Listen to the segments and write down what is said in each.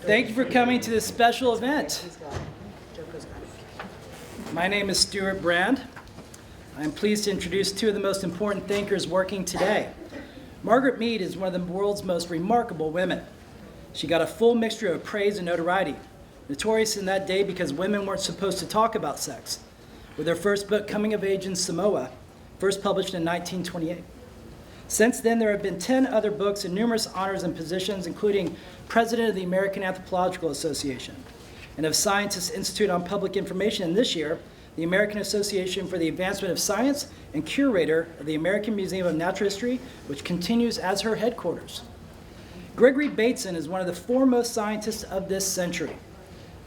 Thank you for coming to this special event. My name is Stuart Brand. I'm pleased to introduce two of the most important thinkers working today. Margaret Mead is one of the world's most remarkable women. She got a full mixture of praise and notoriety, notorious in that day because women weren't supposed to talk about sex, with her first book, Coming of Age in Samoa, first published in 1928. Since then, there have been 10 other books and numerous honors and positions, including President of the American Anthropological Association and of Scientists Institute on Public Information, and this year, the American Association for the Advancement of Science, and curator of the American Museum of Natural History, which continues as her headquarters. Gregory Bateson is one of the foremost scientists of this century.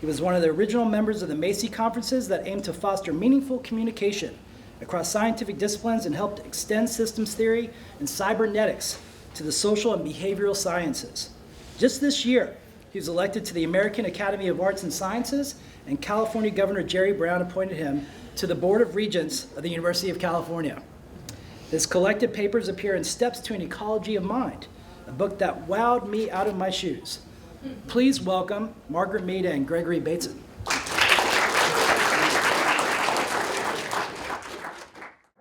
He was one of the original members of the Macy conferences that aimed to foster meaningful communication across scientific disciplines and helped extend systems theory and cybernetics to the social and behavioral sciences. Just this year, he was elected to the American Academy of Arts and Sciences, and California Governor Jerry Brown appointed him to the Board of Regents of the University of California. His collected papers appear in Steps to an Ecology of Mind, a book that wowed me out of my shoes. Please welcome Margaret Mead and Gregory Bateson.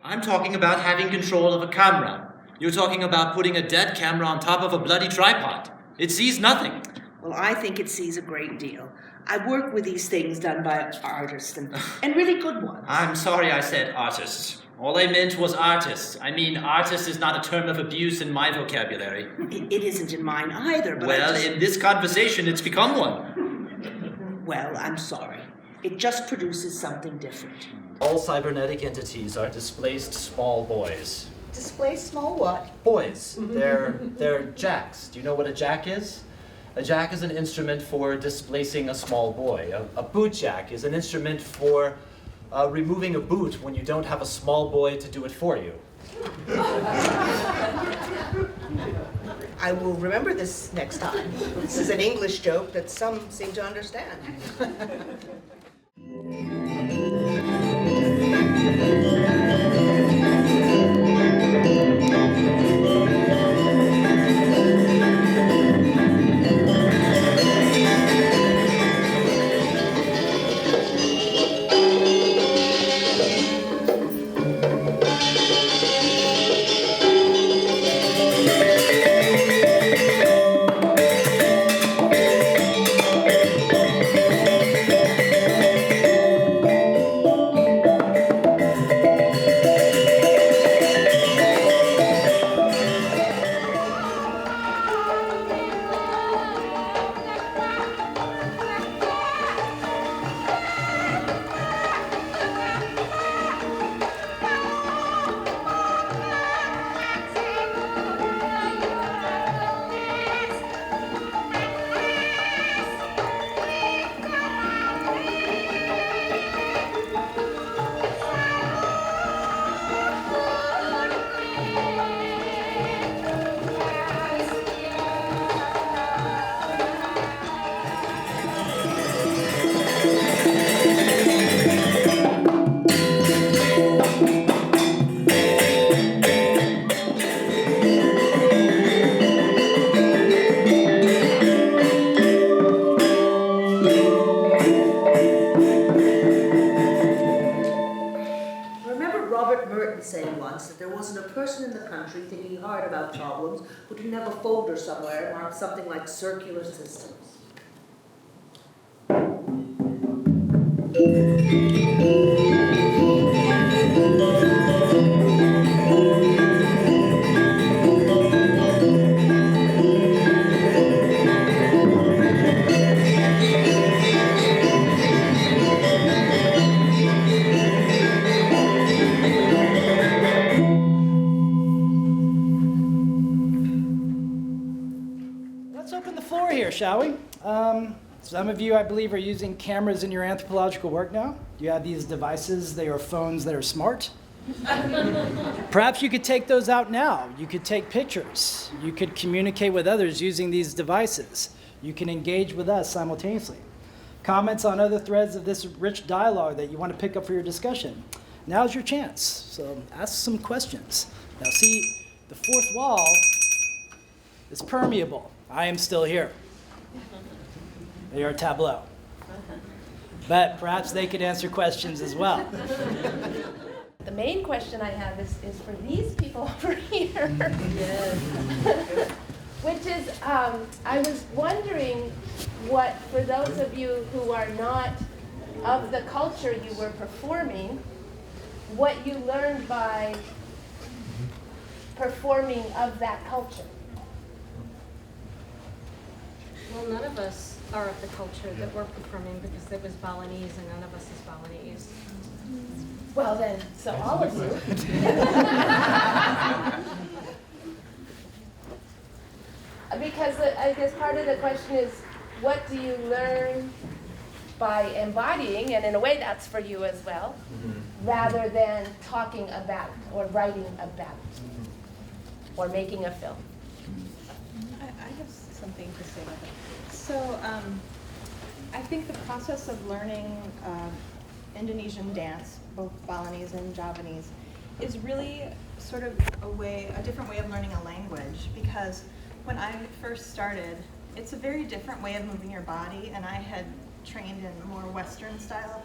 I'm talking about having control of a camera. You're talking about putting a dead camera on top of a bloody tripod. It sees nothing. Well, I think it sees a great deal. I work with these things done by artists, and really good ones. I'm sorry I said artists. All I meant was artists. I mean, artist is not a term of abuse in my vocabulary. It isn't in mine either, but well, in this conversation, it's become one. Well, I'm sorry. It just produces something different. All cybernetic entities are displaced small boys. Displaced small what? Boys. They're jacks. Do you know what a jack is? A jack is an instrument for displacing a small boy. A boot jack is an instrument for removing a boot when you don't have a small boy to do it for you. I will remember this next time. This is an English joke that some seem to understand. Thinking hard about problems, but didn't have a folder somewhere marked something like circular systems. Shall we? Some of you, I believe, are using cameras in your anthropological work now. You have these devices. They are phones that are smart. Perhaps you could take those out now. You could take pictures. You could communicate with others using these devices. You can engage with us simultaneously. Comments on other threads of this rich dialogue that you want to pick up for your discussion. Now's your chance. So ask some questions. Now see, the fourth wall is permeable. I am still here. They are tableau. But perhaps they could answer questions as well. The main question I have is for these people over here. Which is, I was wondering what, for those of you who are not of the culture you were performing, what you learned by performing of that culture. Well, none of us are of the culture that we're performing because it was Balinese and none of us is Balinese. Well then, so all of you. Because I guess part of the question is, what do you learn by embodying, and in a way that's for you as well, rather than talking about or writing about or making a film? I have something to say about that. So I think the process of learning Indonesian dance, both Balinese and Javanese, is really sort of a different way of learning a language, because when I first started, it's a very different way of moving your body, and I had trained in more Western style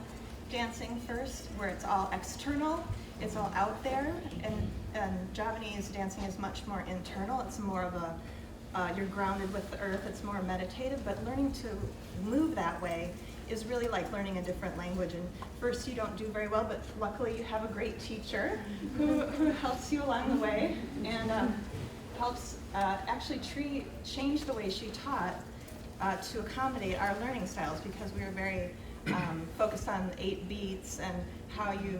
dancing first, where it's all external, it's all out there, and Javanese dancing is much more internal. It's more of a, you're grounded with the earth, it's more meditative, but learning to move that way is really like learning a different language. And first you don't do very well, but luckily you have a great teacher who helps you along the way, and helps actually change the way she taught to accommodate our learning styles, because we were very focused on 8 beats and how you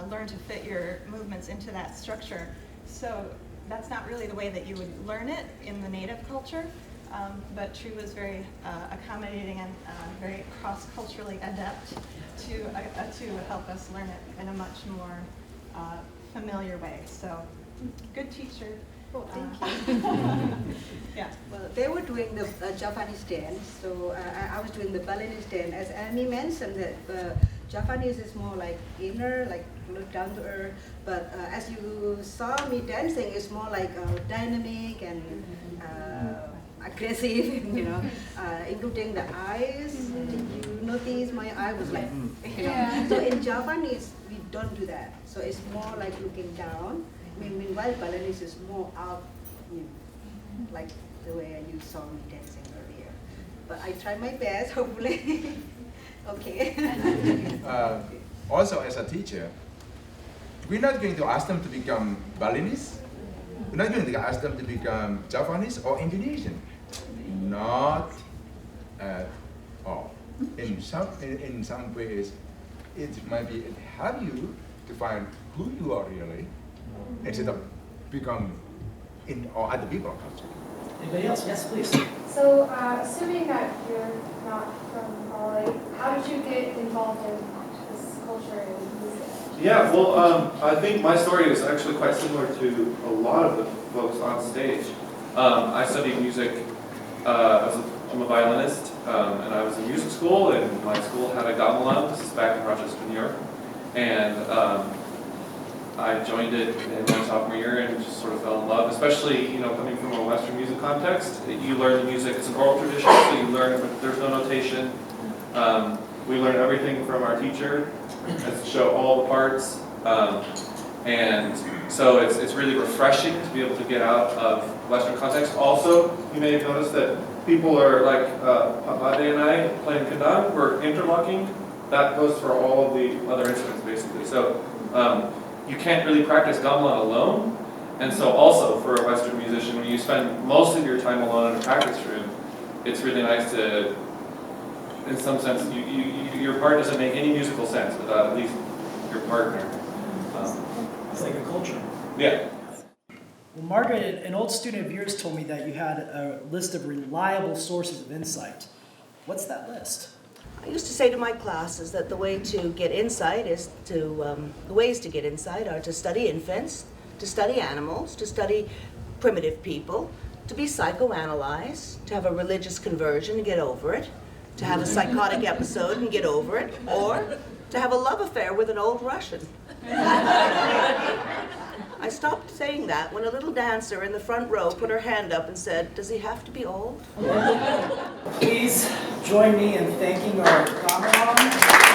learn to fit your movements into that structure. So that's not really the way that you would learn it in the native culture, but True was very accommodating and very cross-culturally adept to help us learn it in a much more familiar way. So, good teacher. Oh, thank you. Yeah. Well, they were doing the Japanese dance, so I was doing the Balinese dance. As Amy mentioned, that Japanese is more like inner, like look down to earth. But as you saw me dancing, it's more like dynamic and aggressive, you know, including the eyes. Did you notice my eye was like, you know? Yeah. So in Japanese, we don't do that. So it's more like looking down. Meanwhile, Balinese is more out, you know, like the way you saw me dancing earlier. But I try my best, hopefully. Okay. Also, as a teacher, we're not going to ask them to become Balinese. We're not going to ask them to become Japanese or Indonesian. Not at all. In some ways, it might be help you to find who you are really, instead of become in or other people's culture. Anybody else? Yes, please. So, assuming that you're not from Bali, how did you get involved in this culture and music? Yeah, well, I think my story is actually quite similar to a lot of the folks on stage. I studied music. I'm a violinist, and I was in music school, and my school had a gamelan. This is back in Rochester, New York, and I joined it in my sophomore year and just sort of fell in love, especially, you know, coming from a Western music context. You learn the music, it's an oral tradition, so you learn, there's no notation. We learn everything from our teacher, to show all the parts. And so it's really refreshing to be able to get out of Western context. Also, you may have noticed that people are like, Papade and I playing kendang, we're interlocking. That goes for all of the other instruments, basically. So you can't really practice gamelan alone. And so also for a Western musician, when you spend most of your time alone in a practice room, it's really nice to, in some sense, your part doesn't make any musical sense without at least your partner. It's like a culture. Yeah. Well, Margaret, an old student of yours told me that you had a list of reliable sources of insight. What's that list? I used to say to my classes that the way to get insight is the ways to get insight are to study infants, to study animals, to study primitive people, to be psychoanalyzed, to have a religious conversion and get over it, to have a psychotic episode and get over it, or to have a love affair with an old Russian. I stopped saying that when a little dancer in the front row put her hand up and said, "Does he have to be old?" Please join me in thanking our cameraman.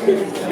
Thank you.